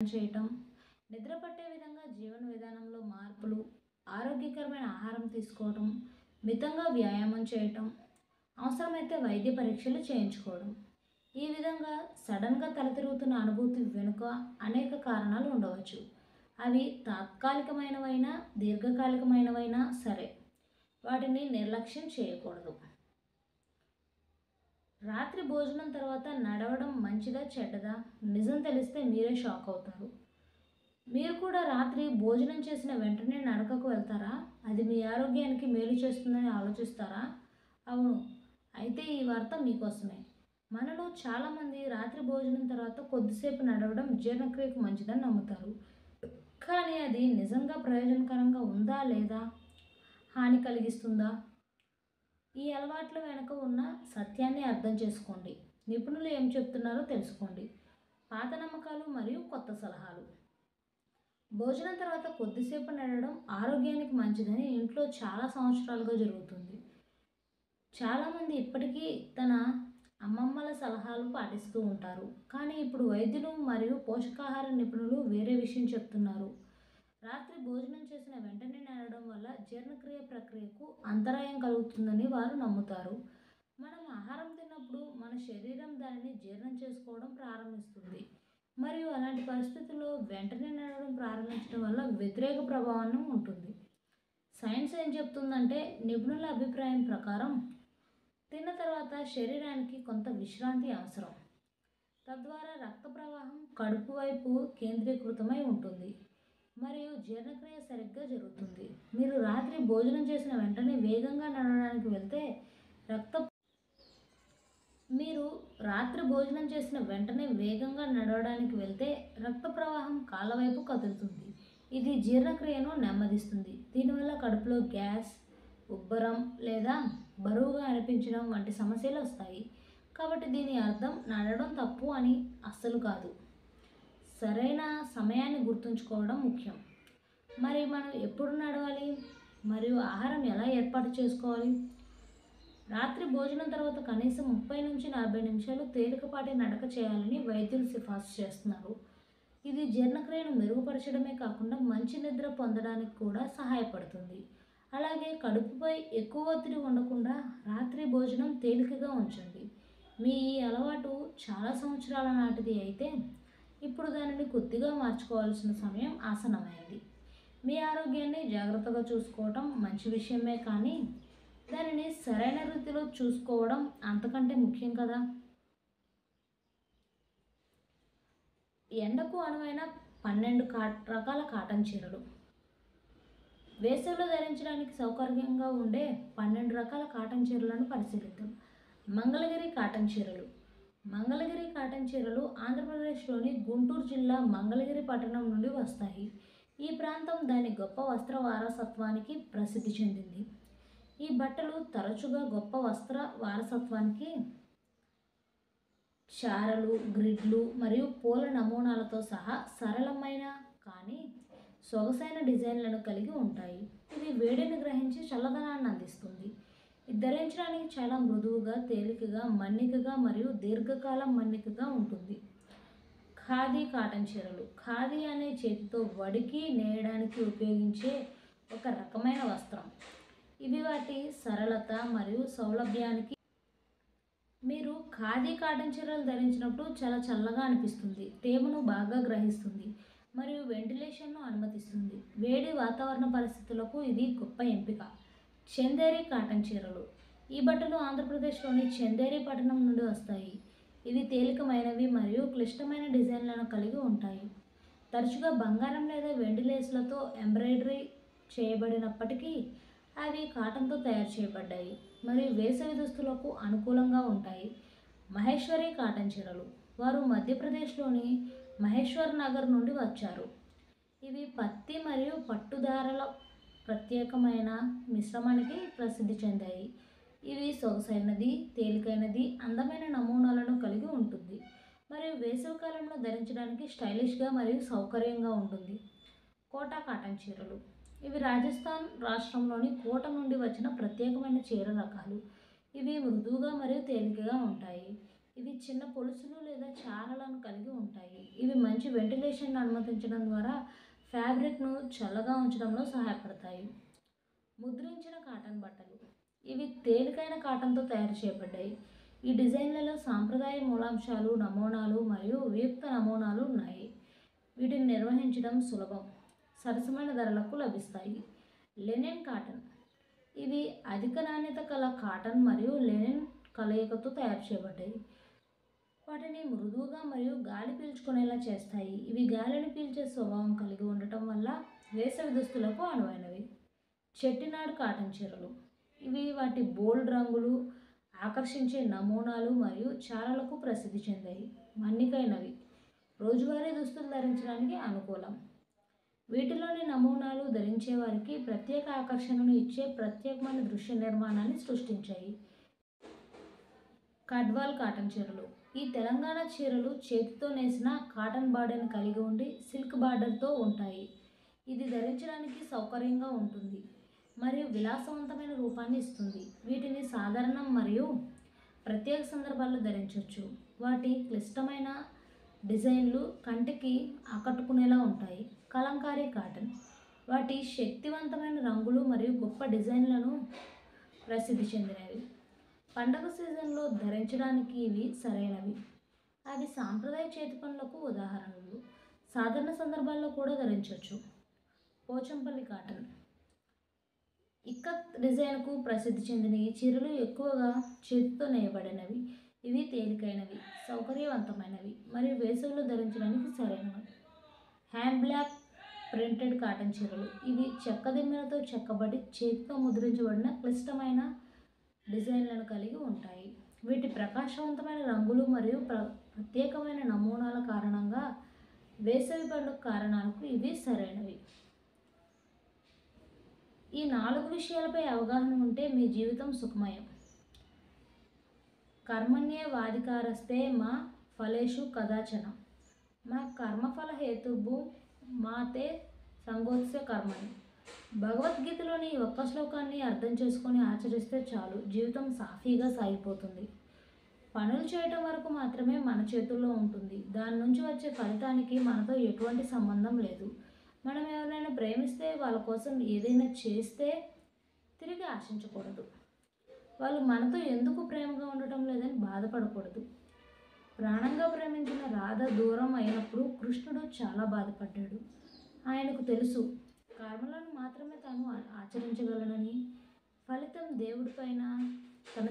చేయటం, నిద్ర పట్టే విధంగా జీవన విధానంలో మార్పులు, ఆరోగ్యకరమైన ఆహారం తీసుకోవడం, మితంగా వ్యాయామం చేయటం, అవసరమైతే వైద్య పరీక్షలు చేయించుకోవడం. ఈ విధంగా సడన్గా తలతిరుగుతున్న అనుభూతి వెనుక అనేక కారణాలు ఉండవచ్చు. అవి తాత్కాలికమైనవైనా, దీర్ఘకాలికమైనవైనా సరే, వాటిని నిర్లక్ష్యం చేయకూడదు. రాత్రి భోజనం తర్వాత నడవడం మంచిదా చెడ్డదా? నిజం తెలిస్తే మీరే షాక్ అవుతారు. మీరు కూడా రాత్రి భోజనం చేసిన వెంటనే నడకకు వెళ్తారా? అది మీ ఆరోగ్యానికి మేలు చేస్తుందని ఆలోచిస్తారా? అవును, అయితే ఈ వార్త మీకోసమే. మనలో చాలామంది రాత్రి భోజనం తర్వాత కొద్దిసేపు నడవడం జీర్ణక్రియకు మంచిదని నమ్ముతారు. కానీ అది నిజంగా ప్రయోజనకరంగా ఉందా లేదా? హాని కలిగిస్తుందా? ఈ అలవాట్ల వెనుక ఉన్న సత్యాన్ని అర్థం చేసుకోండి. నిపుణులు ఏం చెప్తున్నారో తెలుసుకోండి. పాత నమ్మకాలు మరియు కొత్త సలహాలు. భోజనం తర్వాత కొద్దిసేపు నడవడం ఆరోగ్యానికి మంచిదని ఇంట్లో చాలా సంవత్సరాలుగా జరుగుతుంది. చాలామంది ఇప్పటికీ తన అమ్మమ్మల సలహాలు పాటిస్తూ ఉంటారు. కానీ ఇప్పుడు వైద్యులు మరియు పోషకాహార నిపుణులు వేరే విషయం చెప్తున్నారు. రాత్రి భోజనం చేసిన వెంటనే నడవడం వల్ల జీర్ణక్రియ ప్రక్రియకు అంతరాయం కలుగుతుందని వారు నమ్ముతారు. మనం ఆహారం తిన్నప్పుడు మన శరీరం దానిని జీర్ణం చేసుకోవడం ప్రారంభిస్తుంది. మరియు అలాంటి పరిస్థితుల్లో వెంటనే నడవడం ప్రారంభించడం వల్ల వ్యతిరేక ప్రభావం ఉంటుంది. సైన్స్ ఏం చెప్తుందంటే, నిపుణుల అభిప్రాయం ప్రకారం తిన్న తర్వాత శరీరానికి కొంత విశ్రాంతి అవసరం. తద్వారా రక్త ప్రవాహం కడుపు వైపు కేంద్రీకృతమై ఉంటుంది మరియు జీర్ణక్రియ సరిగ్గా జరుగుతుంది. మీరు రాత్రి భోజనం చేసిన వెంటనే వేగంగా నడవడానికి వెళ్తే రక్త ప్రవాహం కాళ్ళ వైపు కదులుతుంది. ఇది జీర్ణక్రియను నెమ్మదిస్తుంది. దీనివల్ల కడుపులో గ్యాస్, ఉబ్బరం లేదా బరువుగా అనిపించడం వంటి సమస్యలు వస్తాయి. కాబట్టి దీని అర్థం నడవడం తప్పు అని అస్సలు కాదు. సరైన సమయాన్ని గుర్తుంచుకోవడం ముఖ్యం. మరి మనం ఎప్పుడు నడవాలి మరియు ఆహారం ఎలా ఏర్పాటు చేసుకోవాలి? రాత్రి భోజనం తర్వాత కనీసం 30 నుంచి 40 నిమిషాలు తేలికపాటి నడక చేయాలని వైద్యులు సిఫార్సు చేస్తున్నారు. ఇది జీర్ణక్రియను మెరుగుపరచడమే కాకుండా మంచి నిద్ర పొందడానికి కూడా సహాయపడుతుంది. అలాగే కడుపుపై ఎక్కువ ఒత్తిడి ఉండకుండా రాత్రి భోజనం తేలికగా ఉంచండి. మీ ఈ అలవాటు చాలా సంవత్సరాల నాటిది అయితే ఇప్పుడు దానిని కొద్దిగా మార్చుకోవాల్సిన సమయం ఆసన్నమైంది. మీ ఆరోగ్యాన్ని జాగ్రత్తగా చూసుకోవడం మంచి విషయమే, కానీ దానిని సరైన రీతిలో చూసుకోవడం అంతకంటే ముఖ్యం కదా. ఎండకు అనువైన 12 రకాల కాటన్ చీరలు. వేసవిలో ధరించడానికి సౌకర్యంగా ఉండే 12 రకాల కాటన్ చీరలను పరిశీలిద్దాం. మంగళగిరి కాటన్ చీరలు. మంగళగిరి కాటన్ చీరలు ఆంధ్రప్రదేశ్లోని గుంటూరు జిల్లా మంగళగిరి పట్టణం నుండి వస్తాయి. ఈ ప్రాంతం దాని గొప్ప వస్త్ర వారసత్వానికి ప్రసిద్ధి చెందింది. ఈ బట్టలు తరచుగా గొప్ప వస్త్ర వారసత్వానికి చారలు, గ్రిడ్లు మరియు పూల నమూనాలతో సహా సరళమైన కానీ సొగసైన డిజైన్లను కలిగి ఉంటాయి. ఇది వేడిని గ్రహించి చల్లదనాన్ని అందిస్తుంది. ఇది ధరించడానికి చాలా మృదువుగా, తేలికగా, మన్నికగా మరియు దీర్ఘకాలం మన్నికగా ఉంటుంది. ఖాదీ కాటన్ చీరలు. ఖాదీ అనే చేతితో వడికి నేయడానికి ఉపయోగించే ఒక రకమైన వస్త్రం. ఇవి వాటి సరళత మరియు సౌలభ్యానికి. మీరు ఖాదీ కాటన్ చీరలు ధరించినప్పుడు చాలా చల్లగా అనిపిస్తుంది, తేమను బాగా గ్రహిస్తుంది మరియు వెంటిలేషన్ను అనుమతిస్తుంది. వేడి వాతావరణ పరిస్థితులకు ఇది గొప్ప ఎంపిక. చందేరి కాటన్ చీరలు. ఈ బట్టలు ఆంధ్రప్రదేశ్లోని చందేరి పట్టణం నుండి వస్తాయి. ఇవి తేలికమైనవి మరియు క్లిష్టమైన డిజైన్లను కలిగి ఉంటాయి. తరచుగా బంగారం లేదా వెండి లేసులతో ఎంబ్రాయిడరీ చేయబడినప్పటికీ అవి కాటన్తో తయారు చేయబడ్డాయి మరియు వేసవి దుస్తులకు అనుకూలంగా ఉంటాయి. మహేశ్వరి కాటన్ చీరలు. వారు మధ్యప్రదేశ్లోని మహేశ్వర్ నగర్ నుండి వచ్చారు. ఇవి పత్తి మరియు పట్టుదారాల ప్రత్యేకమైన మిశ్రమానికి ప్రసిద్ధి చెందాయి. ఇవి సొగసైనది, తేలికైనది, అందమైన నమూనాలను కలిగి ఉంటుంది మరియు వేసవికాలంలో ధరించడానికి స్టైలిష్గా మరియు సౌకర్యంగా ఉంటుంది. కోటా కాటన్ చీరలు. ఇవి రాజస్థాన్ రాష్ట్రంలోని కోట నుండి వచ్చిన ప్రత్యేకమైన చీర రకాలు. ఇవి మృదువుగా మరియు తేలికగా ఉంటాయి. ఇవి చిన్న పొలుసులు లేదా చారలను కలిగి ఉంటాయి. ఇవి మంచి వెంటిలేషన్‌ని అనుమతించడం ద్వారా ఫ్యాబ్రిక్‌ను చల్లగా ఉంచడంలో సహాయపడతాయి. ముద్రించిన కాటన్ బట్టలు. ఇవి తేలికైన కాటన్‌తో తయారు చేయబడ్డాయి. ఈ డిజైన్‌లలో సాంప్రదాయ మూలాంశాలు, నమూనాలు మరియు వియుక్త నమూనాలు ఉన్నాయి. వీటిని నిర్వహించడం సులభం. సరసమైన ధరలకు లభిస్తాయి. Linen cotton. ఇవి అధిక నాణ్యత కల కాటన్ మరియు లెనిన్ కలయికతో తయారు చేయబడ్డాయి. వాటిని మృదువుగా మరియు గాలి పీల్చుకునేలా చేస్తాయి. ఇవి గాలిని పీల్చే స్వభావం కలిగి ఉండటం వల్ల వేసవి దుస్తులకు అనువైనవి. చెట్టినాడ్ కాటన్ చీరలు. ఇవి వాటి బోల్డ్ రంగులు, ఆకర్షించే నమూనాలు మరియు చారలకు ప్రసిద్ధి చెందాయి. మన్నికైనవి. రోజువారీ దుస్తులు ధరించడానికి అనుకూలం. వీటిలోని నమూనాలు ధరించే వారికి ప్రత్యేక ఆకర్షణను ఇచ్చే ప్రత్యేకమైన దృశ్య నిర్మాణాన్ని సృష్టించాయి. కడ్వాల్ కాటన్ చీరలు. ఈ తెలంగాణ చీరలు చేతితో నేసిన కాటన్ బార్డర్ని కలిగి ఉండి సిల్క్ బార్డర్తో ఉంటాయి. ఇది ధరించడానికి సౌకర్యంగా ఉంటుంది మరియు విలాసవంతమైన రూపాన్ని ఇస్తుంది. వీటిని సాధారణం మరియు ప్రత్యేక సందర్భాల్లో ధరించవచ్చు. వాటి క్లిష్టమైన డిజైన్లు కంటికి ఆకట్టుకునేలా ఉంటాయి. కలంకారీ కాటన్. వాటి శక్తివంతమైన రంగులు మరియు గొప్ప డిజైన్లను ప్రసిద్ధి చెందినవి. పండగ సీజన్లో ధరించడానికి ఇవి సరైనవి. అవి సాంప్రదాయ చేతి పనులకు ఉదాహరణలు. సాధారణ సందర్భాల్లో కూడా ధరించవచ్చు. పోచంపల్లి కాటన్. ఇక్కత్ డిజైన్కు ప్రసిద్ధి చెందిన ఈ చీరలు ఎక్కువగా చేతితో నేయబడినవి. ఇవి తేలికైనవి, సౌకర్యవంతమైనవి మరియు వేసవిలో ధరించడానికి సరైనవి. హ్యాండ్ బ్లాక్ ప్రింటెడ్ కాటన్ చీరలు. ఇవి చెక్క దిమ్మెలతో చెక్కబడి చేతితో ముద్రించబడిన క్లిష్టమైన డిజైన్లను కలిగి ఉంటాయి. వీటి ప్రకాశవంతమైన రంగులు మరియు ప్రత్యేకమైన నమూనాల కారణంగా వేసవి పండుగ కారణాలకు ఇవి సరైనవి. ఈ 4 విషయాలపై అవగాహన ఉంటే మీ జీవితం సుఖమయం. కర్మణ్యేవాధికారస్తే మా ఫలేషు కదాచన మా కర్మఫల హేతుర్భు మా తే సంగోత్స్య కర్మణి. భగవద్గీతలోని ఈ ఒక్క శ్లోకాన్ని అర్థం చేసుకొని ఆచరిస్తే చాలు, జీవితం సాఫీగా సాగిపోతుంది. పనులు చేయటం వరకు మాత్రమే మన చేతుల్లో ఉంటుంది. దాని నుంచి వచ్చే ఫలితానికి మనతో ఎటువంటి సంబంధం లేదు. మనం ఎవరైనా ప్రేమిస్తే, వాళ్ళ కోసం ఏదైనా చేస్తే తిరిగి ఆశించకూడదు. వాళ్ళు మనతో ఎందుకు ప్రేమగా ఉండటం లేదని బాధపడకూడదు. ప్రాణంగా ప్రేమించిన రాధ దూరం అయినప్పుడు కృష్ణుడు చాలా బాధపడ్డాడు. ఆయనకు తెలుసు, కర్మలను మాత్రమే తాను ఆచరించగలనని. ఫలితం దేవుడిపైన తన